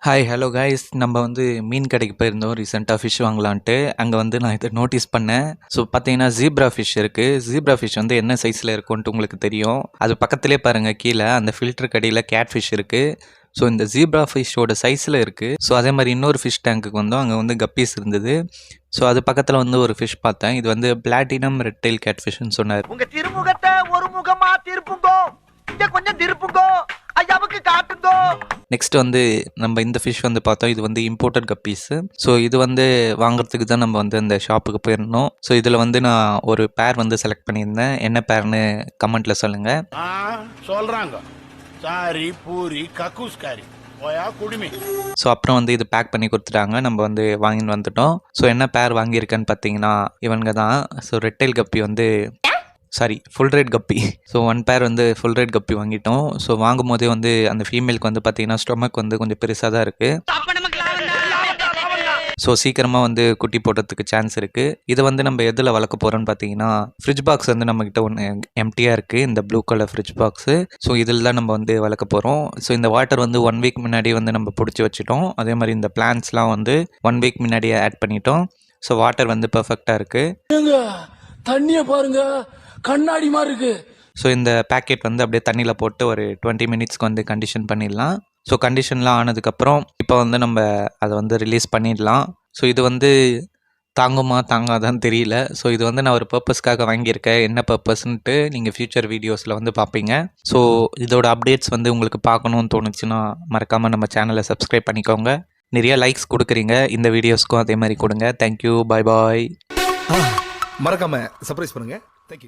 Hi hello guys நம்ம வந்து மீன் கடைக்கு போயிருந்தோம் ரீசெண்டாக ஃபிஷ் வாங்கலான்ட்டு. அங்கே வந்து நான் இதை நோட்டீஸ் பண்ணேன். ஸோ பார்த்தீங்கன்னா ஜீப்ரா ஃபிஷ் இருக்குது. ஜீப்ரா ஃபிஷ் வந்து என்ன சைஸில் இருக்கும்ன்ட்டு உங்களுக்கு தெரியும். அது பக்கத்துலேயே பாருங்கள், கீழே அந்த ஃபில்டர் கடையில் கேட் ஃபிஷ் இருக்குது. ஸோ இந்த ஜீப்ரா ஃபிஷ்ஷோட சைஸில் இருக்குது. ஸோ அதே மாதிரி இன்னொரு ஃபிஷ் டேங்க்குக்கு வந்தோம், அங்கே வந்து கப்பீஸ் இருந்தது. ஸோ அது பக்கத்தில் வந்து ஒரு ஃபிஷ் பார்த்தேன். இது வந்து பிளாட்டினம் ரெட் டெயில் கேட் ஃபிஷ்னு சொன்னார். உங்கள் திருமுகத்தை ஒரு முகமாக திருப்புங்கோ, கொஞ்சம் திருப்புங்கோ, ஐயாவுக்கு காட்டுங்கோ. நெக்ஸ்ட் வந்து நம்ம இந்த ஃபிஷ் வந்து பார்த்தோம். இது வந்து இம்போர்ட்டட் கப்பீஸு. ஸோ இது வந்து வாங்குறதுக்கு தான் நம்ம வந்து அந்த ஷாப்புக்கு போயிருந்தோம். ஸோ இதில் வந்து நான் ஒரு பேர் வந்து செலக்ட் பண்ணியிருந்தேன். என்ன பேர்னு கமெண்ட்டில் சொல்லுங்கள். சொல்கிறாங்க சாரி பூரி கக்கூஸ்காரி குடுமி. ஸோ அப்புறம் வந்து இது பேக் பண்ணி கொடுத்துட்டாங்க. நம்ம வந்து வாங்கின்னு வந்துட்டோம். ஸோ என்ன பேர் வாங்கியிருக்கேன்னு பார்த்தீங்கன்னா இவங்க தான். ஸோ ரெட்டைல் கப்பி வந்து ஃபுல் ரேட் கப்பி. ஸோ ஒன் பேர் வந்து ஃபுல் ரேட் கப்பி வாங்கிட்டோம். ஸோ வாங்கும் போதே வந்து அந்த ஃபீமேலுக்கு வந்து பார்த்தீங்கன்னா ஸ்டொமக் வந்து கொஞ்சம் பெருசாக தான் இருக்குது. ஸோ சீக்கிரமாக வந்து குட்டி போடுறதுக்கு சான்ஸ் இருக்குது. இதை வந்து நம்ம எதில் வளர்க்க போகிறோம்னு பார்த்தீங்கன்னா ஃப்ரிட்ஜ் பாக்ஸ் வந்து நம்மக்கிட்ட ஒன்று எம்டியாக இருக்குது, இந்த blue colour fridge box. So இதில் தான் நம்ம வந்து வளர்க்க போகிறோம். ஸோ இந்த வாட்டர் வந்து 1 வீக் முன்னாடி வந்து நம்ம பிடிச்சி வச்சுட்டோம். அதே மாதிரி இந்த பிளான்ட்ஸ்லாம் வந்து 1 வீக் முன்னாடியே ஆட் பண்ணிட்டோம். ஸோ வாட்டர் வந்து பர்ஃபெக்டாக இருக்குது. தண்ணியை பாருங்க, கண்ணாடி மாதிரி இருக்கு. ஸோ இந்த பேக்கெட் வந்து அப்படியே தண்ணியில் போட்டு ஒரு 20 மினிட்ஸ்க்கு வந்து கண்டிஷன் பண்ணிடலாம். ஸோ கண்டிஷன்லாம் ஆனதுக்கப்புறம் இப்போ வந்து நம்ம அதை வந்து ரிலீஸ் பண்ணிடலாம். ஸோ இது வந்து தாங்குமா தாங்காதான்னு தெரியல. ஸோ இது வந்து நான் ஒரு பர்பஸ்க்காக வாங்கியிருக்கேன். என்ன பர்பஸ்ன்ட்டு நீங்கள் ஃப்யூச்சர் வீடியோஸில் வந்து பார்ப்பீங்க. ஸோ இதோட அப்டேட்ஸ் வந்து உங்களுக்கு பார்க்கணுன்னு தோணுச்சுன்னா மறக்காமல் நம்ம சேனலை சப்ஸ்கிரைப் பண்ணிக்கோங்க. நிறைய லைக்ஸ் கொடுக்குறீங்க, இந்த வீடியோஸ்க்கும் அதே மாதிரி கொடுங்க. தேங்க்யூ, பாய் பாய். மறக்காம சர்ப்ரைஸ் பண்ணுங்க. தேங்க்யூ.